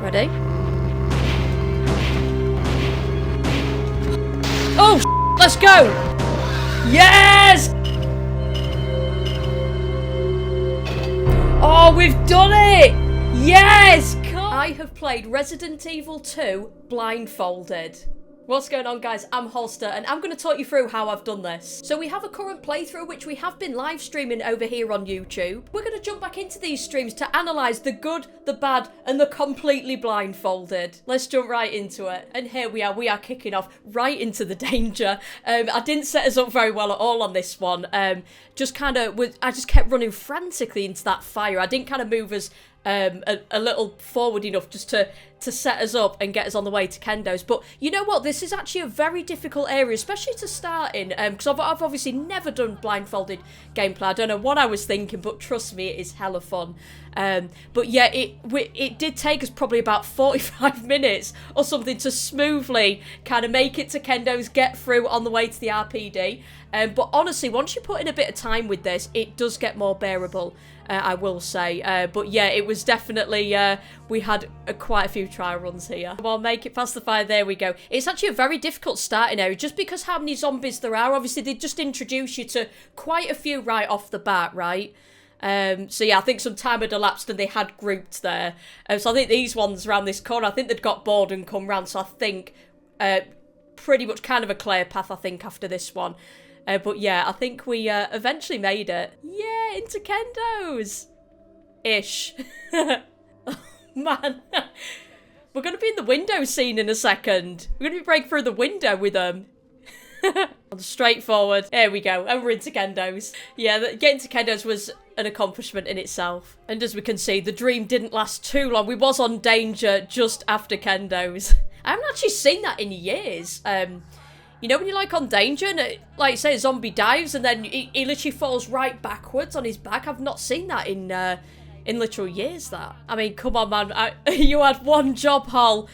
Ready? Oh, let's go! Yes! Oh, we've done it! Yes! I have played Resident Evil 2 blindfolded. What's going on, guys? I'm Holster and I'm going to talk you through how I've done this. So we have a current playthrough which we have been live streaming over here on YouTube. We're going to jump back into these streams to analyse the good, the bad and the completely blindfolded. Let's jump right into it. And here we are kicking off right into the danger. I didn't set us up very well at all on this one. I just kept running frantically into that fire. I didn't kind of move us a little forward enough just to set us up and get us on the way to Kendo's. But you know what? This is actually a very difficult area, especially to start in, because I've obviously never done blindfolded gameplay. I don't know what I was thinking, but trust me, it is hella fun. But yeah, it did take us probably about 45 minutes or something to smoothly kind of make it to Kendo's, get through on the way to the RPD. But honestly, once you put in a bit of time with this, it does get more bearable, I will say. But yeah, it was definitely, we had quite a few trial runs here. Well, make it past the fire, there we go. It's actually a very difficult starting area, just because how many zombies there are. Obviously, they just introduce you to quite a few right off the bat, right? So yeah, I think some time had elapsed and they had grouped there. So I think these ones around this corner, I think they'd got bored and come round. So I think pretty much kind of a clear path, I think, after this one. But yeah, I think we eventually made it. Yeah, into Kendo's! Ish. Oh, man. We're going to be in the window scene in a second. We're going to be breaking through the window with them. Straightforward. There we go. And we're into Kendo's. Yeah, getting to Kendo's was an accomplishment in itself. And as we can see, the dream didn't last too long. We was on danger just after Kendo's. I haven't actually seen that in years. You know when you're like on danger and like you say a zombie dives and then he literally falls right backwards on his back? I've not seen that in literal years, that. I mean, come on, man. You had one job, Hol.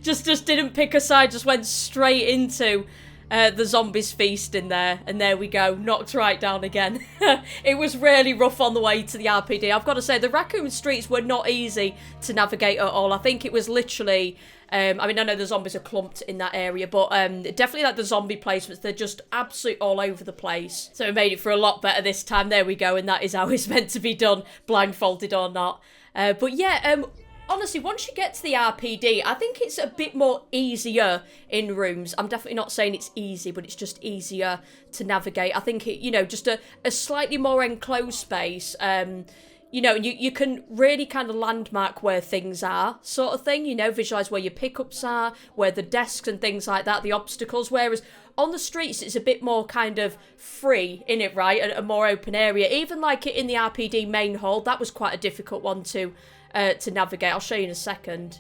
just didn't pick a side, just went straight into the zombies feast in there. And there we go, knocked right down again. It was really rough on the way to the RPD. I've got to say, the Raccoon streets were not easy to navigate at all. I think it was literally... I mean, I know the zombies are clumped in that area, but definitely like the zombie placements, they're just absolutely all over the place. So we made it for a lot better this time. There we go, and that is how it's meant to be done, blindfolded or not. But yeah, honestly, once you get to the RPD, I think it's a bit more easier in rooms. I'm definitely not saying it's easy, but it's just easier to navigate. I think, it, you know, just a slightly more enclosed space. You know, you can really kind of landmark where things are, sort of thing, you know, visualise where your pickups are, where the desks and things like that, the obstacles, whereas on the streets it's a bit more kind of free, in it, right, a more open area. Even like it in the RPD main hall, that was quite a difficult one to navigate. I'll show you in a second.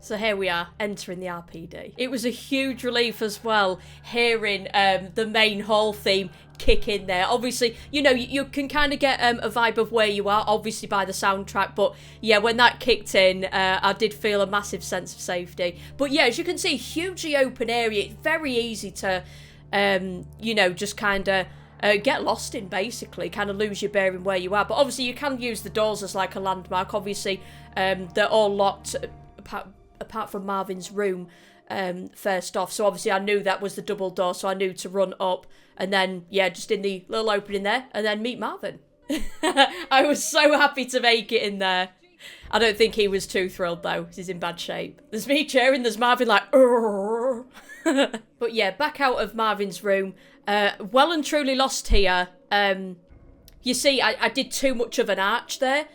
So here we are, entering the RPD. It was a huge relief as well, hearing the main hall theme kick in there. Obviously, you know, you can kind of get a vibe of where you are, obviously by the soundtrack, but yeah, when that kicked in, I did feel a massive sense of safety. But yeah, as you can see, hugely open area. It's very easy to, you know, just kind of get lost in, basically, kind of lose your bearing where you are. But obviously, you can use the doors as like a landmark. Obviously, they're all locked, apart from Marvin's room, first off. So obviously I knew that was the double door, so I knew to run up and then, yeah, just in the little opening there and then meet Marvin. I was so happy to make it in there. I don't think he was too thrilled though, because he's in bad shape. There's me cheering, there's Marvin like, Urgh. But yeah, back out of Marvin's room. Well and truly lost here. You see, I did too much of an arch there.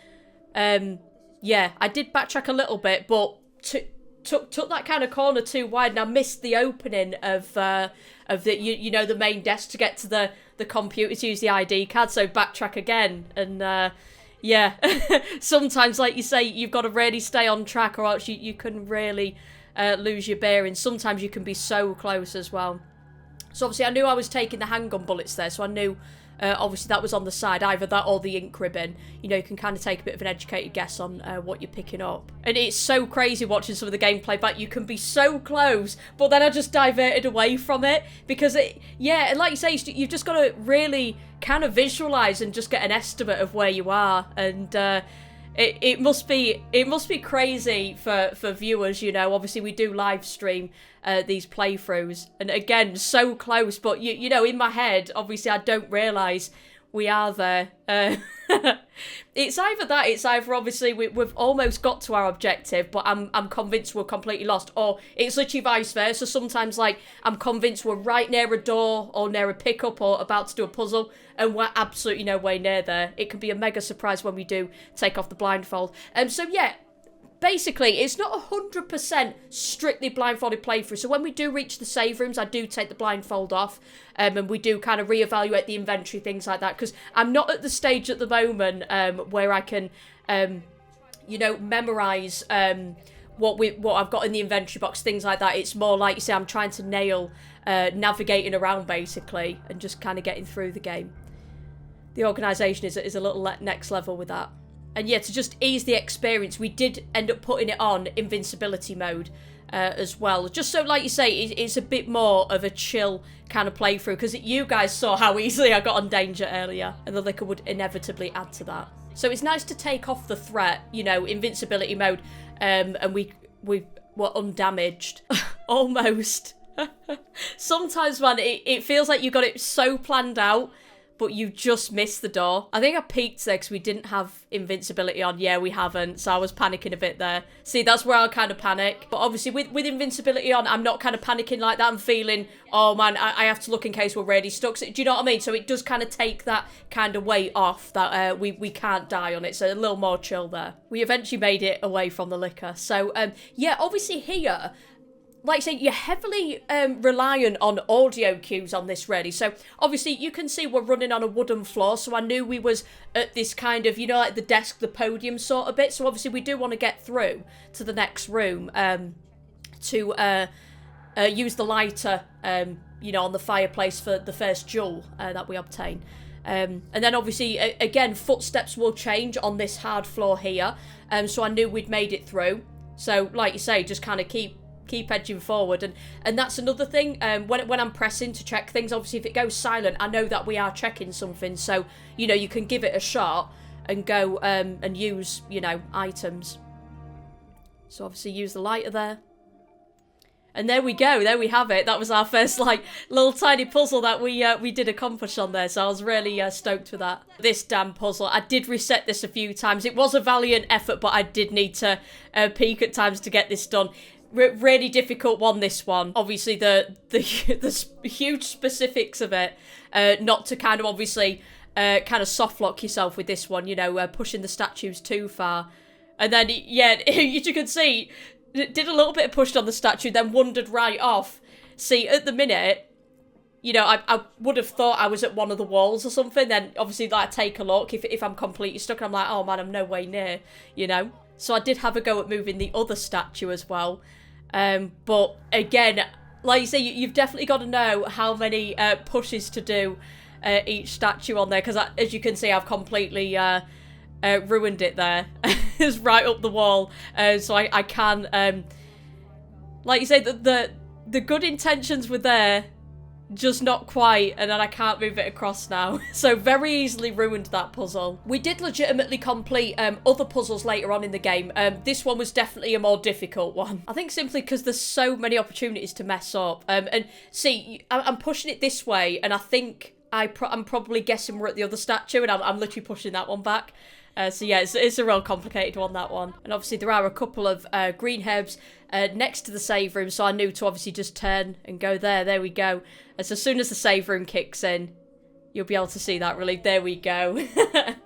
Yeah, I did backtrack a little bit, but took that kind of corner too wide, and I missed the opening of the you know, the main desk to get to the computer to use the ID card. So backtrack again, and yeah, sometimes, like you say, you've got to really stay on track, or else you can really lose your bearings. Sometimes you can be so close as well. So obviously I knew I was taking the handgun bullets there, so I knew obviously that was on the side, either that or the ink ribbon. You know, you can kind of take a bit of an educated guess on what you're picking up. And it's so crazy watching some of the gameplay back. You can be so close, but then I just diverted away from it because yeah, and like you say, you've just got to really kind of visualise and just get an estimate of where you are. And it must be crazy for viewers, you know. Obviously we do live stream these playthroughs, and again, so close, but you know, in my head, obviously I don't realise we are there. It's either that, it's either obviously we've almost got to our objective, but I'm convinced we're completely lost, or it's literally vice versa. Sometimes, like, I'm convinced we're right near a door or near a pickup or about to do a puzzle, and we're absolutely no way near there. It can be a mega surprise when we do take off the blindfold. So yeah, basically, it's not 100% strictly blindfolded playthrough. So when we do reach the save rooms, I do take the blindfold off, and we do kind of reevaluate the inventory, things like that. Because I'm not at the stage at the moment where I can, you know, memorise what I've got in the inventory box, things like that. It's more like, you say, I'm trying to nail navigating around, basically, and just kind of getting through the game. The organisation is a little next level with that. And yeah, to just ease the experience, we did end up putting it on invincibility mode as well. Just so, like you say, it's a bit more of a chill kind of playthrough, because you guys saw how easily I got on danger earlier, and the liquor would inevitably add to that. So it's nice to take off the threat, you know, invincibility mode, and we were undamaged. Almost. Sometimes, man, it feels like you got it so planned out, but you just missed the door. I think I peeked there because we didn't have invincibility on. Yeah, we haven't, so I was panicking a bit there. See, that's where I kind of panic. But obviously, with invincibility on, I'm not kind of panicking like that. I'm feeling, oh man, I have to look in case we're really stuck. So, do you know what I mean? So it does kind of take that kind of weight off that we can't die on it. So a little more chill there. We eventually made it away from the liquor. So, yeah, obviously here, like I say, you're heavily reliant on audio cues on this, really. So, obviously, you can see we're running on a wooden floor, so I knew we was at this kind of, you know, like the desk, the podium sort of bit. So, obviously, we do want to get through to the next room to use the lighter, you know, on the fireplace for the first jewel that we obtain. And then, obviously, again, footsteps will change on this hard floor here. So, I knew we'd made it through. So, like you say, just kind of keep edging forward, and that's another thing, when I'm pressing to check things, obviously if it goes silent, I know that we are checking something, so, you know, you can give it a shot and go and use, you know, items. So obviously use the lighter there, and there we go, there we have it. That was our first, like, little tiny puzzle that we did accomplish on there, so I was really stoked with that. This damn puzzle, I did reset this a few times. It was a valiant effort, but I did need to peek at times to get this done. Really difficult one, this one. Obviously, the huge specifics of it, not to kind of obviously kind of soft lock yourself with this one, you know, pushing the statues too far. And then, yeah, as you can see, did a little bit of push on the statue, then wandered right off. See, at the minute, you know, I would have thought I was at one of the walls or something, then obviously, like, take a look if I'm completely stuck, and I'm like, oh man, I'm no way near, you know. So I did have a go at moving the other statue as well. But again, like you say, you've definitely got to know how many pushes to do each statue on there, because as you can see, I've completely ruined it there. It's right up the wall, so I can, like you say, the good intentions were there, just not quite, and then I can't move it across now. So very easily ruined that puzzle. We did legitimately complete other puzzles later on in the game. This one was definitely a more difficult one. I think simply because there's so many opportunities to mess up. And see, I'm pushing it this way, and I think I'm probably guessing we're at the other statue, and I'm literally pushing that one back. So yeah, it's a real complicated one, that one. And obviously there are a couple of green herbs next to the save room, so I knew to obviously just turn and go there. There we go. And so as soon as the save room kicks in, you'll be able to see that relief. There we go.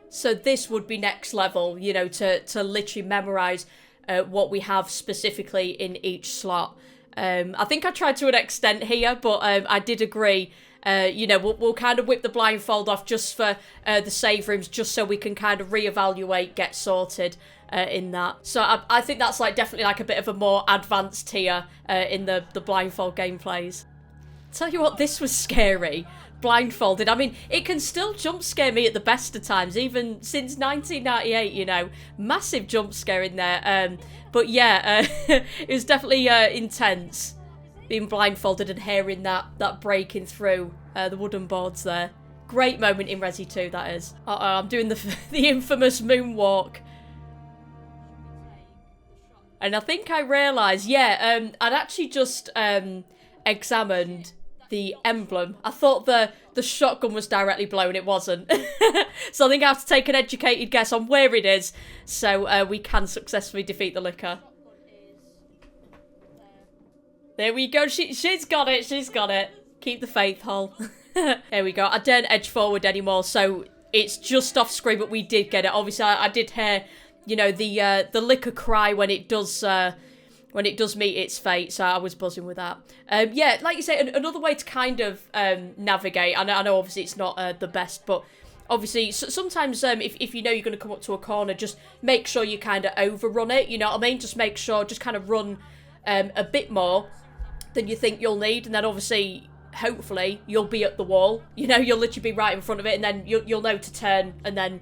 So this would be next level, you know, to literally memorise what we have specifically in each slot. I think I tried to an extent here, but I did agree. You know, we'll kind of whip the blindfold off just for the save rooms, just so we can kind of reevaluate, get sorted in that. So I think that's like definitely like a bit of a more advanced tier in the blindfold gameplays. Tell you what, this was scary. Blindfolded. I mean, it can still jump scare me at the best of times, even since 1998, you know. Massive jump scare in there. But yeah, it was definitely intense. Being blindfolded and hearing that breaking through the wooden boards there. Great moment in Resi 2, that is. Uh-oh, I'm doing the infamous moonwalk. And I think I realised, yeah, I'd actually just examined the emblem. I thought the shotgun was directly below and it wasn't. So I think I have to take an educated guess on where it is so we can successfully defeat the licker. There we go. She's got it. She's got it. Keep the faith, Hol. There we go. I don't edge forward anymore, so it's just off screen, but we did get it. Obviously, I did hear, you know, the licker cry when it does meet its fate, so I was buzzing with that. Yeah, like you say, another way to kind of navigate. I know obviously it's not the best, but obviously sometimes if you know you're going to come up to a corner, just make sure you kind of overrun it. You know what I mean? Just make sure, just kind of run a bit more than you think you'll need, and then obviously, hopefully, you'll be at the wall. You know, you'll literally be right in front of it, and then you'll know to turn, and then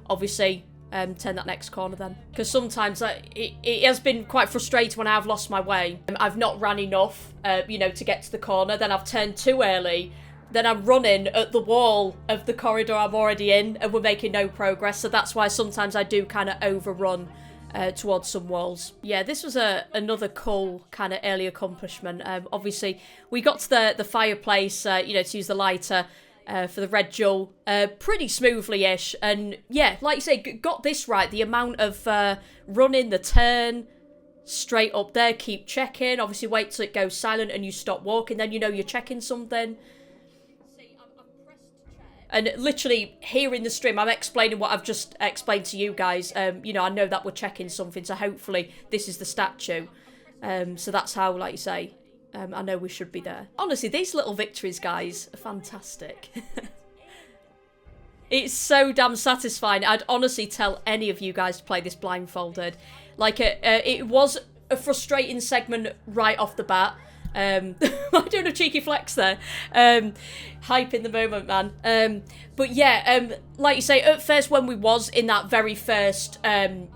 obviously turn that next corner then. Because sometimes it has been quite frustrating when I've lost my way. I've not ran enough, you know, to get to the corner, then I've turned too early, then I'm running at the wall of the corridor I'm already in, and we're making no progress, so that's why sometimes I do kind of overrun towards some walls. Yeah, this was another cool kind of early accomplishment. Obviously, we got to the fireplace, you know, to use the lighter for the red jewel pretty smoothly-ish. And yeah, like you say, got this right. The amount of running, the turn, straight up there, keep checking. Obviously, wait till it goes silent and you stop walking. Then you know you're checking something. And literally, here in the stream, I'm explaining what I've just explained to you guys. You know, I know that we're checking something, so hopefully this is the statue. So that's how, like you say, I know we should be there. Honestly, these little victories, guys, are fantastic. It's so damn satisfying. I'd honestly tell any of you guys to play this blindfolded. Like, it was a frustrating segment right off the bat. I'm doing a cheeky flex there. Hype in the moment, man. But yeah, like you say, at first when we was in that very first,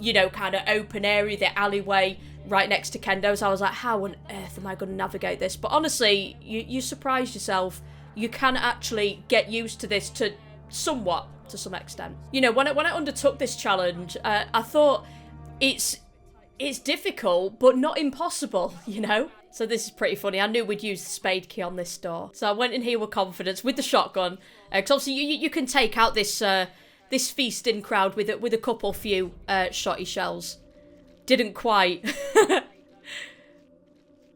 you know, kind of open area, the alleyway right next to Kendo's, I was like, how on earth am I going to navigate this? But honestly, you surprised yourself. You can actually get used to this to somewhat, to some extent. You know, when I undertook this challenge, I thought it's difficult, but not impossible, you know? So this is pretty funny. I knew we'd use the spade key on this door. So I went in here with confidence with the shotgun. Because obviously you can take out this this feasting crowd with a couple few shotty shells. Didn't quite.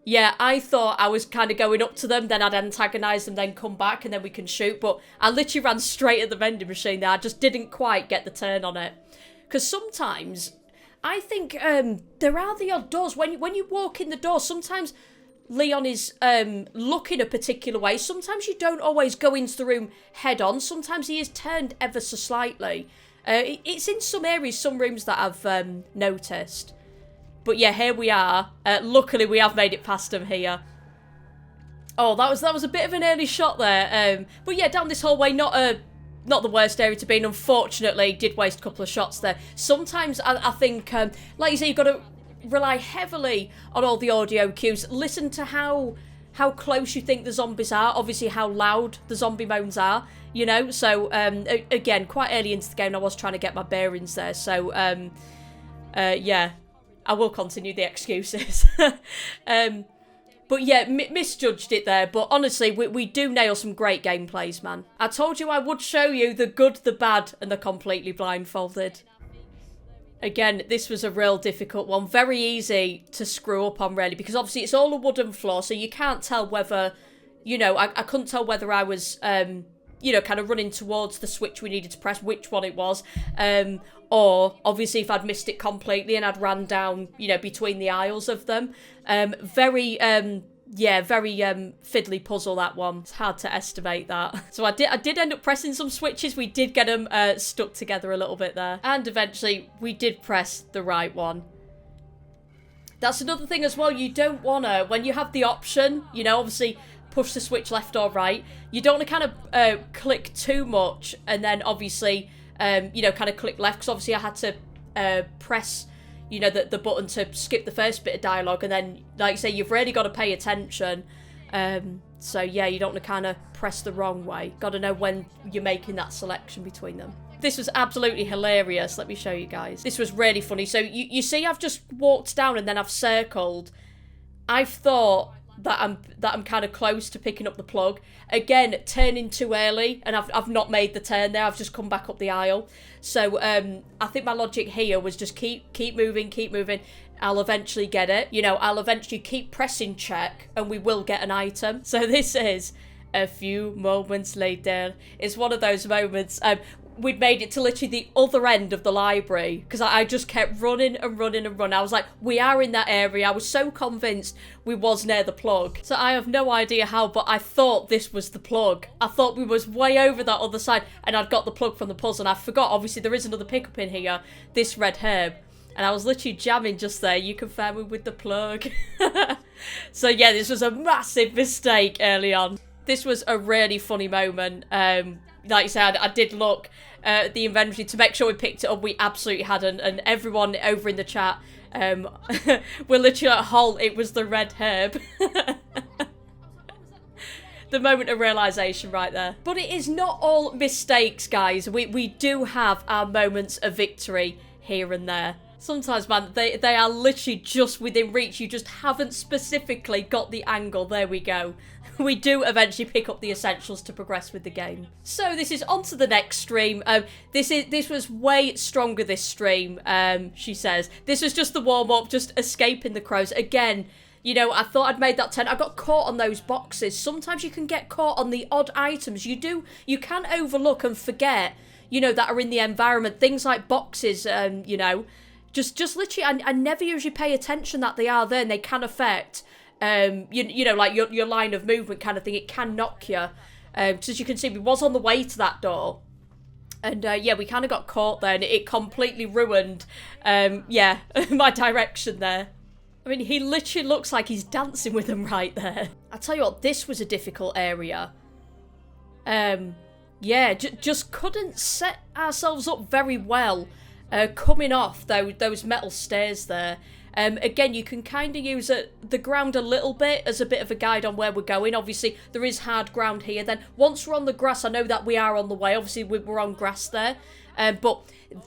Yeah, I thought I was kind of going up to them, then I'd antagonise them, then come back, and then we can shoot. But I literally ran straight at the vending machine there. I just didn't quite get the turn on it. Because sometimes I think there are the odd doors. When you walk in the door, sometimes Leon is looking a particular way. Sometimes you don't always go into the room head on. Sometimes he is turned ever so slightly. It's in some areas, some rooms that I've noticed. But yeah, here we are. Luckily, we have made it past him here. Oh, that was a bit of an early shot there. But yeah, down this hallway, not the worst area to be in. Unfortunately, did waste a couple of shots there. Sometimes I think, like you say, you've got to rely heavily on all the audio cues. Listen to how close you think the zombies are. Obviously, how loud the zombie moans are. You know, so again, quite early into the game, I was trying to get my bearings there. So yeah, I will continue the excuses. But yeah, misjudged it there. But honestly, we do nail some great gameplays, man. I told you I would show you the good, the bad, and the completely blindfolded. Again, this was a real difficult one. Very easy to screw up on, really, because obviously it's all a wooden floor, so you can't tell whether, you know, I couldn't tell whether I was, you know, kind of running towards the switch we needed to press, which one it was. Or, obviously, if I'd missed it completely and I'd ran down, you know, between the aisles of them. Very fiddly puzzle, that one. It's hard to estimate that. So I did end up pressing some switches. We did get them stuck together a little bit there. And eventually, we did press the right one. That's another thing as well. You don't want to, when you have the option, you know, obviously push the switch left or right. You don't want to kind of click too much and then obviously, you know, kind of click left, because obviously I had to press, you know, the button to skip the first bit of dialogue, and then, like you say, you've really got to pay attention. So yeah, you don't want to kind of press the wrong way. Got to know when you're making that selection between them. This was absolutely hilarious. Let me show you guys. This was really funny. So you see I've just walked down and then I've circled. I've thought that I'm kind of close to picking up the plug. Again, turning too early, and I've not made the turn there. I've just come back up the aisle. So I think my logic here was just keep moving. I'll eventually get it. You know, I'll eventually keep pressing check, and we will get an item. So this is a few moments later. It's one of those moments. We'd made it to literally the other end of the library because I just kept running. I was like, we are in that area. I was so convinced we was near the plug. So I have no idea how, but I thought this was the plug. I thought we was way over that other side and I'd got the plug from the puzzle, and I forgot, obviously, there is another pickup in here, this red herb. And I was literally jamming just there. You confirm me with the plug. So yeah, this was a massive mistake early on. This was a really funny moment. Like I said, I did look at the inventory to make sure we picked it up. We absolutely hadn't. And everyone over in the chat, we're literally at Hol, it was the red herb. The moment of realisation right there. But it is not all mistakes, guys. We do have our moments of victory here and there. Sometimes, man, they are literally just within reach. You just haven't specifically got the angle. There we go. We do eventually pick up the essentials to progress with the game. So this is on to the next stream. This was way stronger, this stream, she says. This was just the warm-up, just escaping the crows. Again, you know, I thought I'd made that 10. I got caught on those boxes. Sometimes you can get caught on the odd items. You can overlook and forget, you know, that are in the environment. Things like boxes, you know. Just literally, I never usually pay attention that they are there, and they can affect, you know, like your line of movement kind of thing. It can knock you. Because as you can see, we was on the way to that door. And yeah, we kind of got caught there, and it completely ruined, yeah, my direction there. I mean, he literally looks like he's dancing with them right there. I tell you what, this was a difficult area. Yeah, just couldn't set ourselves up very well. Coming off those metal stairs there. Again, you can kind of use the ground a little bit as a bit of a guide on where we're going. Obviously, there is hard ground here. Then once we're on the grass, I know that we are on the way. Obviously, we're on grass there. But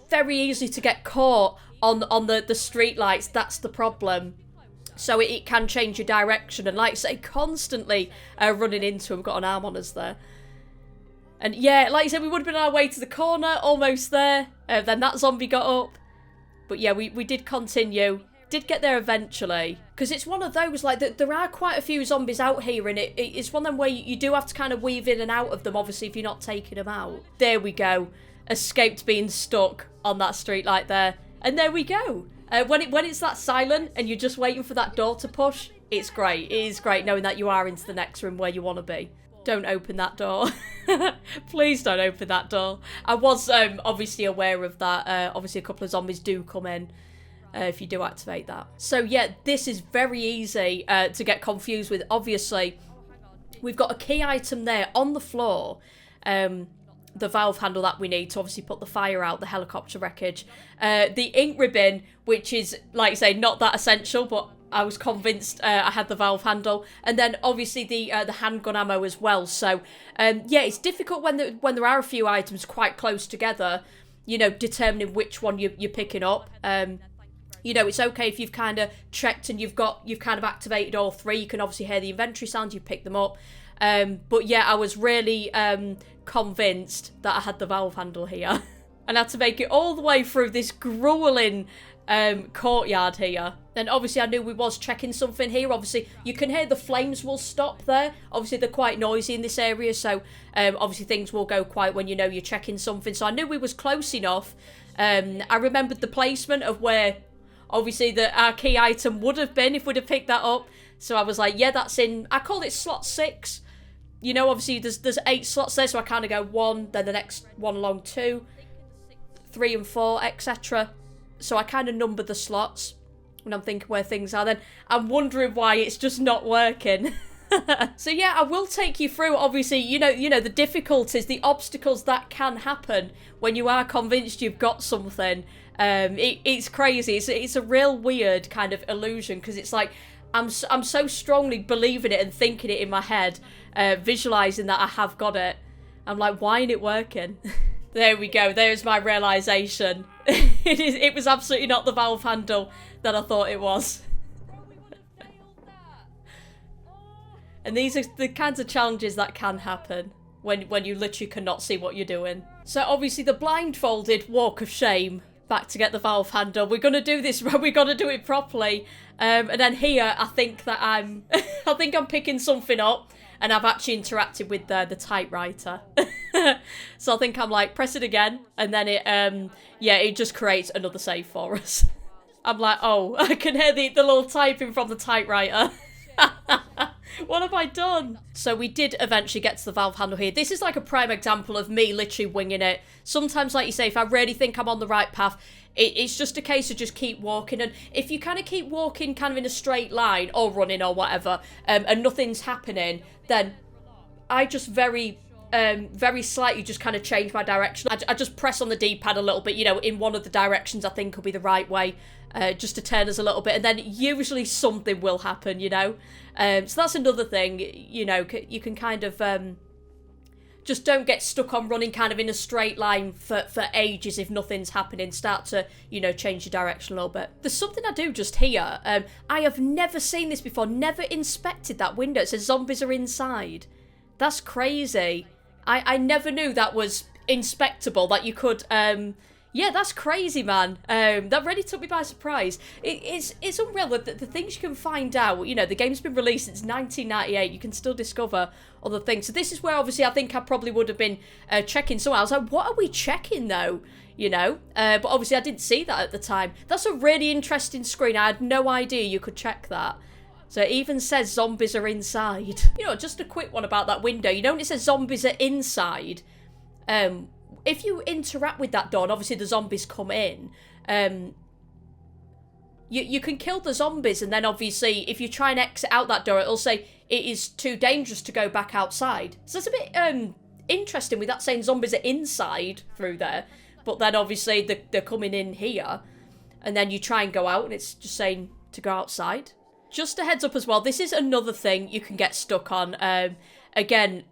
very easy to get caught on the street lights. That's the problem. So it can change your direction. And like I say, constantly running into them. We've got an arm on us there. And yeah, like I said, we would have been on our way to the corner, almost there. Then that zombie got up. But yeah, we did continue. Did get there eventually. Because it's one of those, like, there are quite a few zombies out here. And it's one of them where you do have to kind of weave in and out of them, obviously, if you're not taking them out. There we go. Escaped being stuck on that street light there. And there we go. When it's that silent and you're just waiting for that door to push, it's great. It is great knowing that you are into the next room where you want to be. Don't open that door. Please don't open that door. I was obviously aware of that. Obviously, a couple of zombies do come in if you do activate that. So yeah, this is very easy to get confused with. Obviously, we've got a key item there on the floor. The valve handle that we need to obviously put the fire out, the helicopter wreckage. The ink ribbon, which is, like I say, not that essential, but I was convinced I had the valve handle. And then obviously the handgun ammo as well. So yeah, it's difficult when there are a few items quite close together, you know, determining which one you're picking up. You know, it's okay if you've kind of checked and you've kind of activated all three. You can obviously hear the inventory sounds, you pick them up. But yeah, I was really convinced that I had the valve handle here. And I had to make it all the way through this grueling courtyard here. And obviously I knew we was checking something here. Obviously you can hear the flames will stop there. Obviously they're quite noisy in this area, so obviously things will go quiet when you know you're checking something. So I knew we was close enough. I remembered the placement of where obviously our key item would have been if we'd have picked that up. So I was like, yeah, that's in, I called it slot 6. You know, obviously there's 8 slots there, so I kind of go 1, then the next one along 2, 3 and 4, etc. So I kind of number the slots when I'm thinking where things are. Then I'm wondering why it's just not working. So yeah, I will take you through, obviously, you know the difficulties, the obstacles that can happen when you are convinced you've got something. It's crazy. It's a real weird kind of illusion, because it's like I'm so strongly believing it and thinking it in my head, visualizing that I have got it. I'm like, why ain't it working? There we go. There's my realisation. It was absolutely not the valve handle that I thought it was. And these are the kinds of challenges that can happen when you literally cannot see what you're doing. So obviously the blindfolded walk of shame back to get the valve handle. We're gonna do this. We're gonna do it properly. And then here, I think that I think I'm picking something up, and I've actually interacted with the typewriter. So I think I'm like, press it again, and then it yeah, it just creates another save for us. I'm like, oh, I can hear the little typing from the typewriter. What have I done? So we did eventually get to the valve handle here. This is like a prime example of me literally winging it. Sometimes, like you say, if I really think I'm on the right path, it's just a case of just keep walking. And if you kind of keep walking kind of in a straight line or running or whatever, and nothing's happening, then I just very slightly just kind of change my direction. I just press on the D-pad a little bit, you know, in one of the directions I think will be the right way, just to turn us a little bit, and then usually something will happen, you know. So that's another thing, you know, you can kind of just don't get stuck on running kind of in a straight line for ages if nothing's happening. Start to, you know, change your direction a little bit. There's something I do just here. I have never seen this before, never inspected that window. It says zombies are inside. That's crazy. I never knew that was inspectable, that you could, yeah, that's crazy, man. That really took me by surprise. It's unreal that the things you can find out, you know, the game's been released since 1998, you can still discover other things. So this is where, obviously, I think I probably would have been checking somewhere. I was like, what are we checking, though? You know? But obviously, I didn't see that at the time. That's a really interesting screen. I had no idea you could check that. So it even says zombies are inside. You know, just a quick one about that window. You know when it says zombies are inside? If you interact with that door, and obviously the zombies come in, you can kill the zombies, and then obviously if you try and exit out that door, it'll say it is too dangerous to go back outside. So it's a bit interesting with that saying zombies are inside through there, but then obviously they're coming in here, and then you try and go out, and it's just saying to go outside. Just a heads up as well, this is another thing you can get stuck on. Again,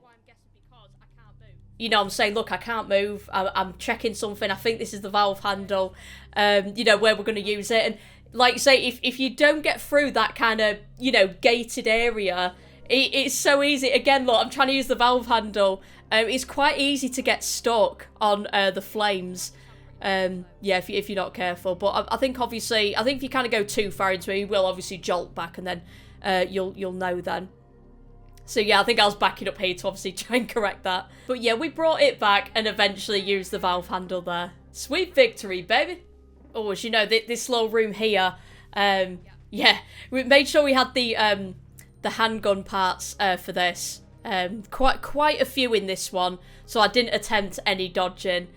you know, I'm saying, look, I can't move. I'm checking something. I think this is the valve handle, you know, where we're going to use it. And like you say, if you don't get through that kind of, you know, gated area, it's so easy. Again, look, I'm trying to use the valve handle. It's quite easy to get stuck on the flames. Yeah, if you're not careful. But I think, obviously, if you kind of go too far into it, you will obviously jolt back, and then you'll know then. So yeah, I think I was backing up here to obviously try and correct that. But yeah, we brought it back and eventually used the valve handle there. Sweet victory, baby. Oh, as you know, this little room here, yeah, we made sure we had the handgun parts for this. Quite a few in this one, so I didn't attempt any dodging.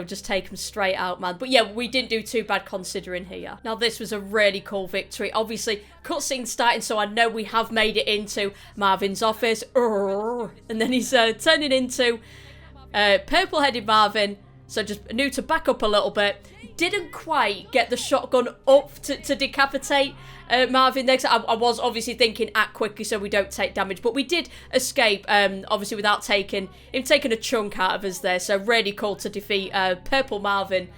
Just take them straight out, man. But yeah, we didn't do too bad considering here. Now, this was a really cool victory. Obviously, cutscene starting, so I know we have made it into Marvin's office. And then he's turning into purple-headed Marvin. So just knew to back up a little bit. Didn't quite get the shotgun up to decapitate Marvin there. I was obviously thinking act quickly so we don't take damage. But we did escape, obviously, without taking a chunk out of us there. So really cool to defeat Purple Marvin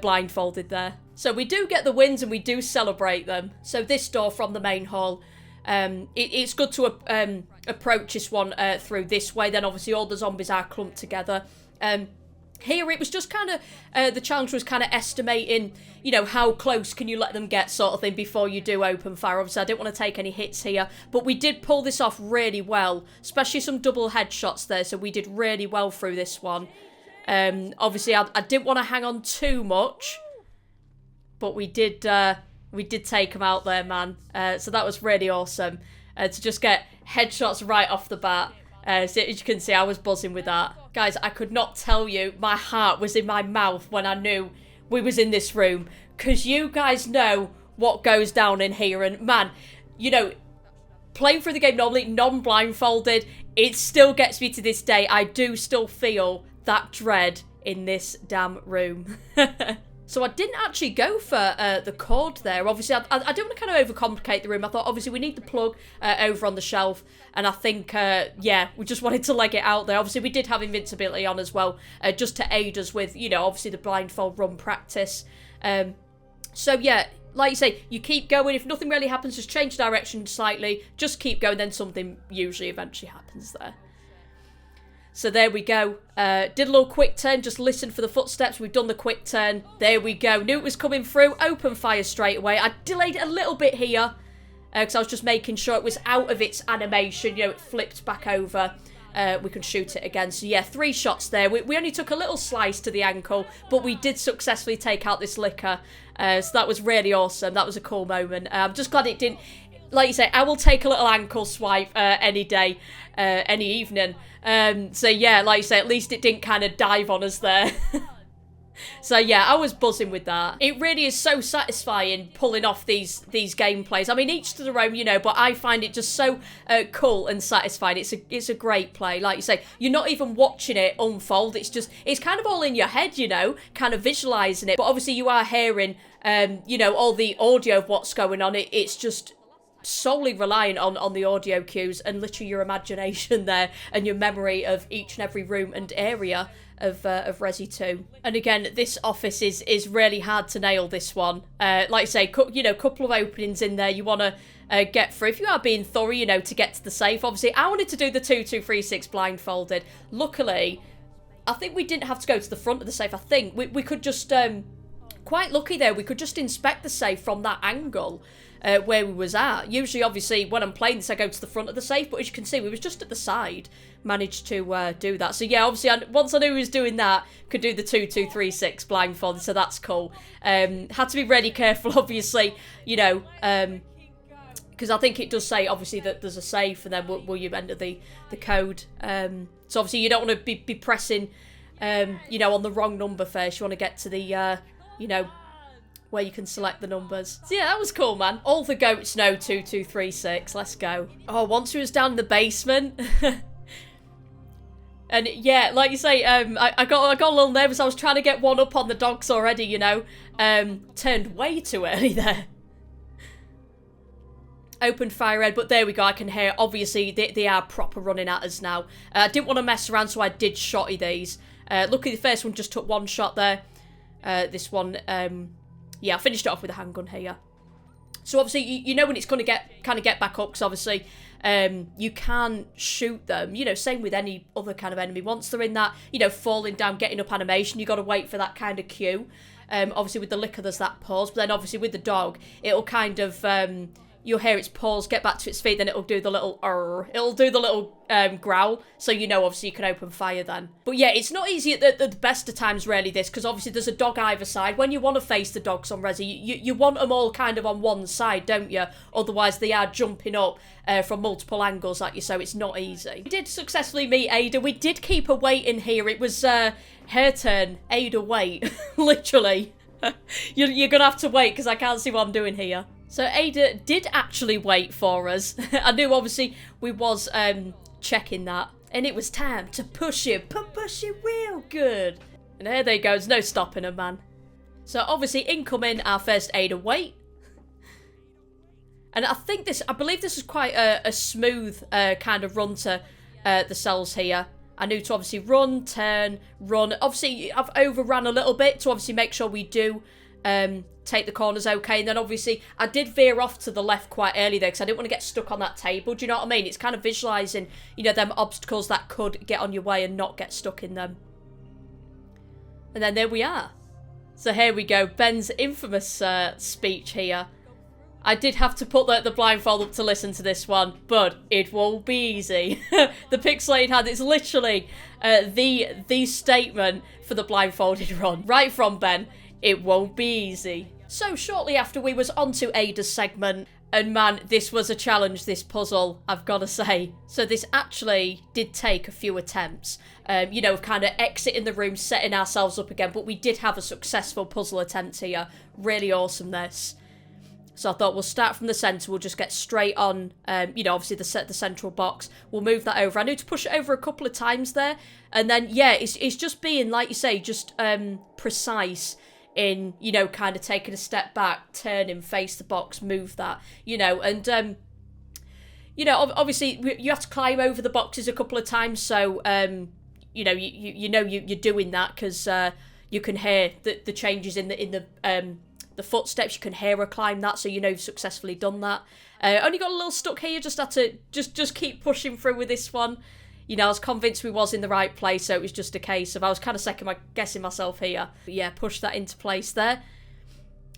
blindfolded there. So we do get the wins and we do celebrate them. So this door from the main hall, it's good to approach this one through this way. Then obviously all the zombies are clumped together. Here it was just kind of, the challenge was kind of estimating, you know, how close can you let them get sort of thing before you do open fire. Obviously I didn't want to take any hits here, but we did pull this off really well, especially some double headshots there, so we did really well through this one. Obviously I didn't want to hang on too much, but we did take them out there, man. So that was really awesome, to just get headshots right off the bat. So as you can see, I was buzzing with that. Guys, I could not tell you, my heart was in my mouth when I knew we was in this room. Because you guys know what goes down in here. And man, you know, playing through the game normally, non-blindfolded, it still gets me to this day. I do still feel that dread in this damn room. So I didn't actually go for the cord there. Obviously, I don't want to kind of overcomplicate the room. I thought, obviously, we need the plug over on the shelf. And I think, yeah, we just wanted to leg it out there. Obviously, we did have invincibility on as well, just to aid us with, you know, obviously the blindfold run practice. So, yeah, like you say, you keep going. If nothing really happens, just change direction slightly. Just keep going, then something usually eventually happens there. So there we go. Did a little quick turn, just listened for the footsteps. We've done the quick turn. There we go. Knew it was coming through. Open fire straight away. I delayed it a little bit here because I was just making sure it was out of its animation. You know, it flipped back over. We can shoot it again. So yeah, 3 shots there. We only took a little slice to the ankle, but we did successfully take out this licker. So that was really awesome. That was a cool moment. I'm just glad it didn't... Like you say, I will take a little ankle swipe any day, any evening. So yeah, like you say, at least it didn't kind of dive on us there. So yeah, I was buzzing with that. It really is so satisfying pulling off these gameplays. I mean, each to their own, you know, but I find it just so cool and satisfying. It's a great play. Like you say, you're not even watching it unfold. It's kind of all in your head, you know, kind of visualizing it. But obviously you are hearing, you know, all the audio of what's going on. It's just solely reliant on the audio cues and literally your imagination there and your memory of each and every room and area of Resi 2. And again, this office is really hard to nail, this one. Like I say, you know, couple of openings in there you want to get through. If you are being thorough, you know, to get to the safe. Obviously, I wanted to do the 2236 blindfolded. Luckily, I think we didn't have to go to the front of the safe. I think we could just, quite lucky there, we could just inspect the safe from that angle. Where we was at. Usually, obviously, when I'm playing this, I go to the front of the safe, but as you can see, we was just at the side, managed to do that. So yeah, obviously, once I knew he was doing that, could do the 2236 blindfolded, so that's cool. Had to be really careful, obviously, you know, because I think it does say, obviously, that there's a safe, and then will you enter the code. So obviously, you don't want to be pressing, you know, on the wrong number first. You want to get to the, you know, where you can select the numbers. So yeah, that was cool, man. All the goats know 2236. Let's go. Oh, once we was down in the basement. And yeah, like you say, I got a little nervous. I was trying to get one up on the dogs already, you know. Turned way too early there. Opened fire red, but there we go. I can hear, obviously, they are proper running at us now. I didn't want to mess around, so I did shotty these. Luckily, the first one just took 1 shot there. This one, yeah, I finished it off with a handgun here. So obviously, you know when it's going to kind of get back up, because obviously you can shoot them. You know, same with any other kind of enemy. Once they're in that, you know, falling down, getting up animation, you got to wait for that kind of cue. Obviously with the licker, there's that pause. But then obviously with the dog, it'll kind of, you'll hear its pause, get back to its feet, then it'll do the little it'll do the little growl, so you know obviously you can open fire then. But yeah, it's not easy at the best of times really, this, because obviously there's a dog either side. When you want to face the dogs on Resi, you want them all kind of on one side, don't you? Otherwise they are jumping up from multiple angles at you, so it's not easy. We did successfully meet Ada. We did keep her waiting here. It was her turn. Ada, wait. Literally. You're gonna have to wait because I can't see what I'm doing here. So Ada did actually wait for us. I knew obviously we was checking that. And it was time to push it. Push it real good. And there they go. There's no stopping her, man. So obviously incoming our first Ada wait. And I believe this is quite a smooth kind of run to the cells here. I knew to obviously run, turn, run. Obviously I've overran a little bit to obviously make sure we do take the corners okay. And then obviously I did veer off to the left quite early there because I didn't want to get stuck on that table. Do you know what I mean? It's kind of visualising, you know, them obstacles that could get on your way and not get stuck in them. And then there we are. So here we go. Ben's infamous speech here. I did have to put the blindfold up to listen to this one, but it won't be easy. The pixelated hand is literally the statement for the blindfolded run. Right from Ben, it won't be easy. So shortly after we was onto Ada's segment, and man, this was a challenge, this puzzle, I've got to say. So this actually did take a few attempts, you know, kind of exiting the room, setting ourselves up again, but we did have a successful puzzle attempt here. Really awesome, this. So I thought we'll start from the centre, we'll just get straight on, you know, obviously the central box. We'll move that over. I need to push it over a couple of times there. And then, yeah, it's just being, like you say, just precise in, you know, kind of taking a step back, turning, face the box, move that, you know, and you know, obviously you have to climb over the boxes a couple of times, so you know, you're doing that because you can hear the changes in the footsteps. You can hear her climb that, so you know you've successfully done that. Only got a little stuck here. Just had to just keep pushing through with this one. You know, I was convinced we was in the right place, so it was just a case of I was kind of guessing myself here. But yeah, push that into place there.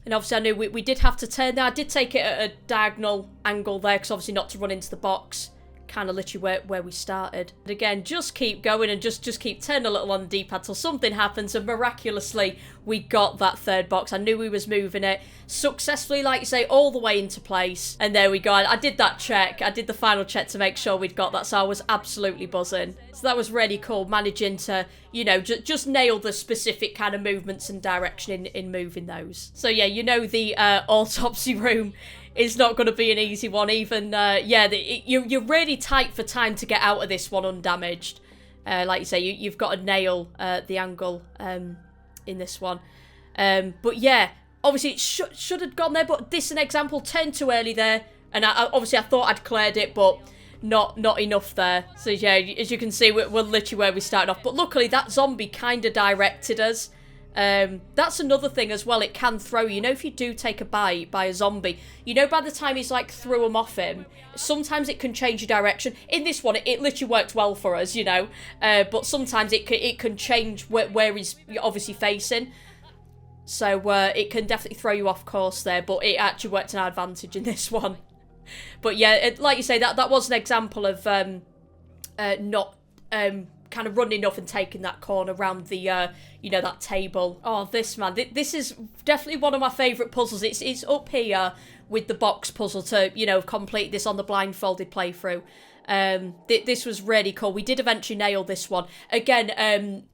And obviously I knew we did have to turn there. I did take it at a diagonal angle there, because obviously not to run into the box. Kind of literally where we started. But again, just keep going and just keep turning a little on the D-pad till something happens, and miraculously we got that third box. I knew we was moving it successfully, like you say, all the way into place. And there we go. I did that check. I did the final check to make sure we'd got that, so I was absolutely buzzing. So that was really cool, managing to, you know, just nail the specific kind of movements and direction in moving those. So yeah, you know, the autopsy room is not going to be an easy one. Even, yeah, you're really tight for time to get out of this one undamaged. Like you say, you've got to nail the angle in this one. But yeah, obviously it should have gone there, but this is an example, turned too early there. And obviously I thought I'd cleared it, but not enough there. So yeah, as you can see, we're literally where we started off. But luckily that zombie kind of directed us. That's another thing as well, it can throw you. You know, if you do take a bite by a zombie, you know, by the time he's like threw him off him, sometimes it can change your direction. In this one, it literally worked well for us, you know, but sometimes it can change where he's obviously facing. So it can definitely throw you off course there, but it actually worked to our advantage in this one. But yeah, like you say, that was an example of not kind of running off and taking that corner around the, you know, that table. Oh, this is definitely one of my favourite puzzles. It's up here with the box puzzle to, you know, complete this on the blindfolded playthrough. This was really cool. We did eventually nail this one. Again,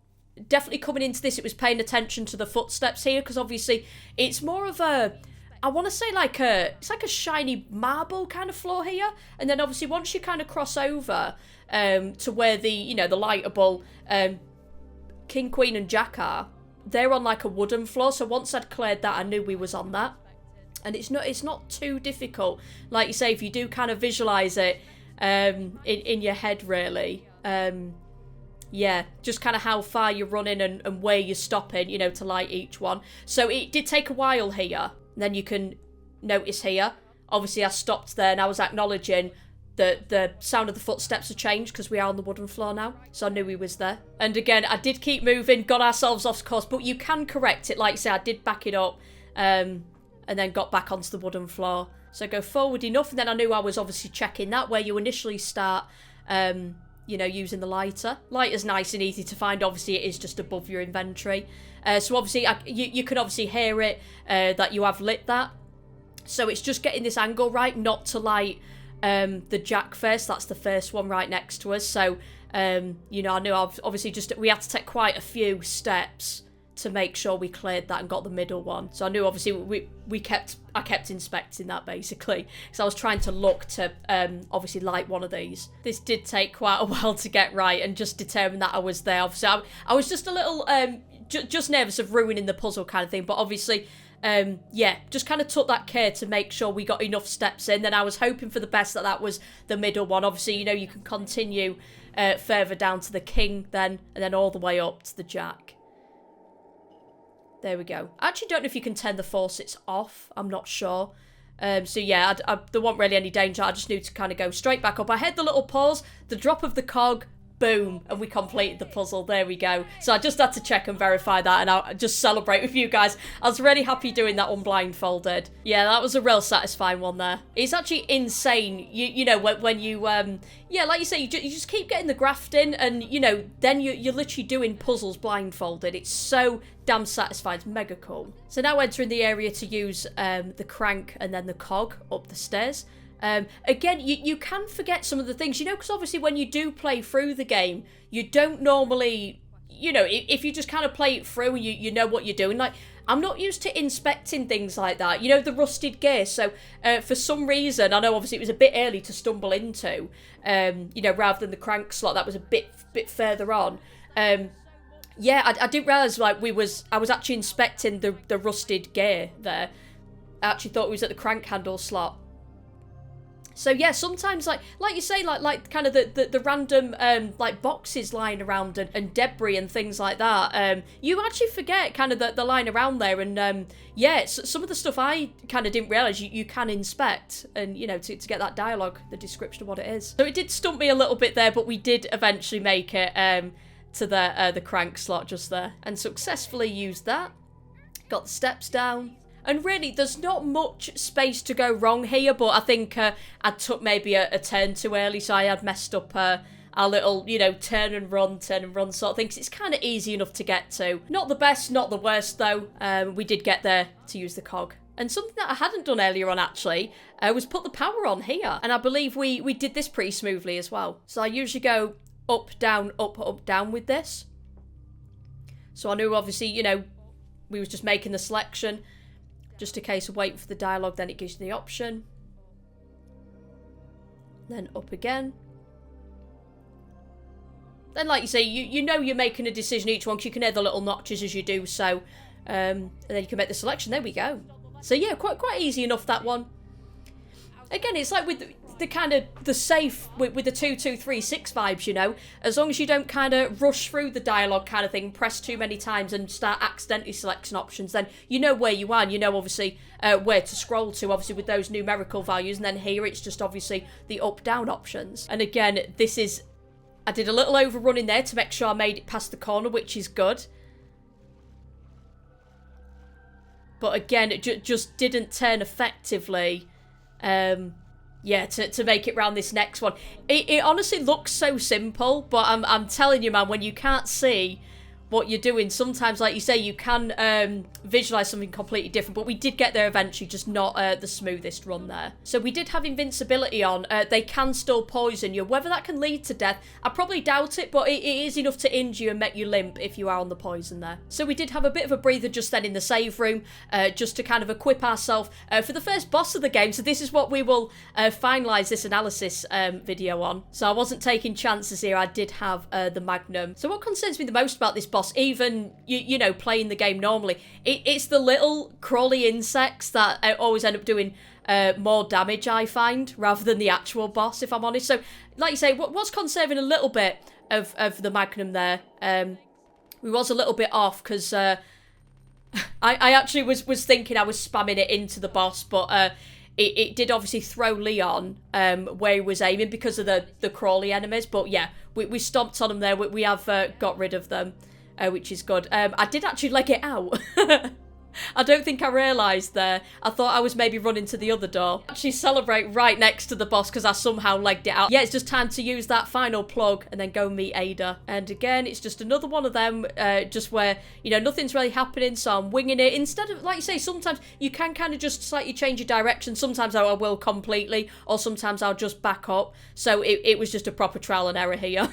definitely coming into this, it was paying attention to the footsteps here, because obviously it's more of a, I want to say it's like a shiny marble kind of floor here. And then obviously once you kind of cross over to where the, you know, the lightable King, Queen and Jack are, they're on like a wooden floor. So once I'd cleared that, I knew we was on that. And it's not too difficult. Like you say, if you do kind of visualise it in your head, really. Yeah, just kind of how far you're running and where you're stopping, you know, to light each one. So it did take a while here. Then you can notice here, obviously I stopped there and I was acknowledging that the sound of the footsteps have changed because we are on the wooden floor now. So I knew he was there. And again, I did keep moving, got ourselves off course, but you can correct it. Like I say, I did back it up and then got back onto the wooden floor. So go forward enough, and then I knew I was obviously checking that where you initially start, you know, using the lighter. Lighter's nice and easy to find. Obviously, it is just above your inventory. So obviously, you can obviously hear it, that you have lit that. So it's just getting this angle right, not to light the Jack first. That's the first one right next to us. So, you know, I knew obviously we had to take quite a few steps to make sure we cleared that and got the middle one. So I knew obviously I kept inspecting that basically, because I was trying to look to obviously light one of these. This did take quite a while to get right and just determine that I was there. Obviously I was just a little just nervous of ruining the puzzle kind of thing, but obviously yeah, just kind of took that care to make sure we got enough steps in. Then I was hoping for the best that was the middle one. Obviously, you know, you can continue further down to the King then, and then all the way up to the Jack. There we go. I actually don't know if you can turn the faucets off. I'm not sure. So yeah, there wasn't really any danger. I just knew to kind of go straight back up. I heard the little pause, the drop of the cog, boom, and we completed the puzzle. There we go. So I just had to check and verify that, and I'll just celebrate with you guys. I was really happy doing that one blindfolded. Yeah, that was a real satisfying one there. It's actually insane, you know, when you, yeah, like you say, you just keep getting the graft in, and, you know, then you're literally doing puzzles blindfolded. It's so damn satisfying. It's mega cool. So now entering the area to use the crank and then the cog up the stairs. Again, you can forget some of the things, you know, because obviously when you do play through the game, you don't normally, you know, if you just kind of play it through and you know what you're doing, like, I'm not used to inspecting things like that, you know, the rusted gear. So for some reason, I know obviously it was a bit early to stumble into, you know, rather than the crank slot that was a bit further on. Yeah, I didn't realise, like, I was actually inspecting the rusted gear there. I actually thought it was at the crank handle slot. So yeah, sometimes like you say, like kind of the random like boxes lying around and debris and things like that. You actually forget kind of the line around there, and yeah, some of the stuff I kind of didn't realise you can inspect, and you know, to get that dialogue, the description of what it is. So it did stump me a little bit there, but we did eventually make it to the crank slot just there, and successfully used that. Got the steps down. And really, there's not much space to go wrong here, but I think I took maybe a turn too early, so I had messed up our little, you know, turn and run sort of thing, 'cause it's kind of easy enough to get to. Not the best, not the worst, though. We did get there to use the cog. And something that I hadn't done earlier on, actually, was put the power on here. And I believe we did this pretty smoothly as well. So I usually go up, down with this. So I knew, obviously, you know, we was just making the selection. Just a case of waiting for the dialogue, then it gives you the option. Then up again. Then, like you say, you know you're making a decision each one, because you can hear the little notches as you do so. And then you can make the selection. There we go. So yeah, quite easy enough, that one. Again, it's like with the kind of the safe with the 2, 2, 3, 6 vibes, you know. As long as you don't kind of rush through the dialogue kind of thing, press too many times and start accidentally selecting options, then you know where you are, and you know obviously where to scroll to, obviously with those numerical values. And then here it's just obviously the up-down options. And again, this is, I did a little overrunning there to make sure I made it past the corner, which is good. But again, it just didn't turn effectively. Yeah, to make it round this next one. It honestly looks so simple, but I'm telling you, man, when you can't see what you're doing, sometimes, like you say, you can visualise something completely different. But we did get there eventually, just not the smoothest run there. So we did have invincibility on. They can still poison you. Whether that can lead to death, I probably doubt it, but it is enough to injure you and make you limp if you are on the poison there. So we did have a bit of a breather just then in the save room, just to kind of equip ourselves for the first boss of the game. So this is what we will finalise this analysis video on. So I wasn't taking chances here. I did have the Magnum. So what concerns me the most about this boss, even you know, playing the game normally, it's the little crawly insects that always end up doing more damage, I find, rather than the actual boss, if I'm honest. So like you say, what's conserving a little bit of the Magnum there, we was a little bit off, because I actually was thinking I was spamming it into the boss, but it did obviously throw Leon where he was aiming because of the crawly enemies. But yeah, we stomped on them there. We have got rid of them, which is good. I did actually leg it out. I don't think I realised there. I thought I was maybe running to the other door. Actually celebrate right next to the boss because I somehow legged it out. Yeah, it's just time to use that final plug and then go meet Ada. And again, it's just another one of them, just where, you know, nothing's really happening, so I'm winging it. Instead of, like you say, sometimes you can kind of just slightly change your direction. Sometimes I will completely, or sometimes I'll just back up. So it was just a proper trial and error here.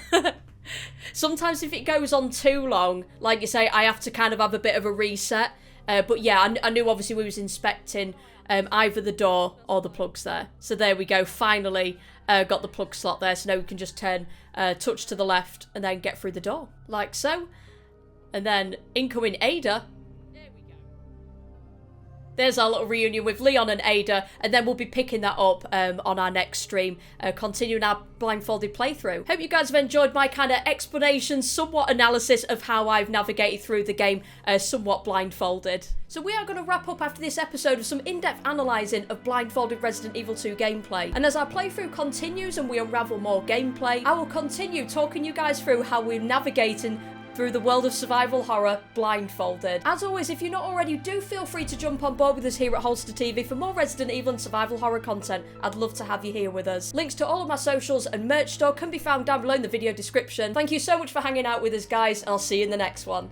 Sometimes if it goes on too long, like you say, I have to kind of have a bit of a reset. But yeah, I knew obviously we was inspecting either the door or the plugs there. So there we go, finally got the plug slot there. So now we can just turn, touch to the left and then get through the door, like so. And then incoming Ada. There's our little reunion with Leon and Ada, and then we'll be picking that up on our next stream, continuing our blindfolded playthrough. Hope you guys have enjoyed my kind of explanation, somewhat analysis of how I've navigated through the game, somewhat blindfolded. So we are going to wrap up after this episode of some in-depth analysing of blindfolded Resident Evil 2 gameplay. And as our playthrough continues and we unravel more gameplay, I will continue talking you guys through how we're navigating through the world of survival horror blindfolded. As always, if you're not already, do feel free to jump on board with us here at HolsterTV for more Resident Evil and survival horror content. I'd love to have you here with us. Links to all of my socials and merch store can be found down below in the video description. Thank you so much for hanging out with us, guys, and I'll see you in the next one.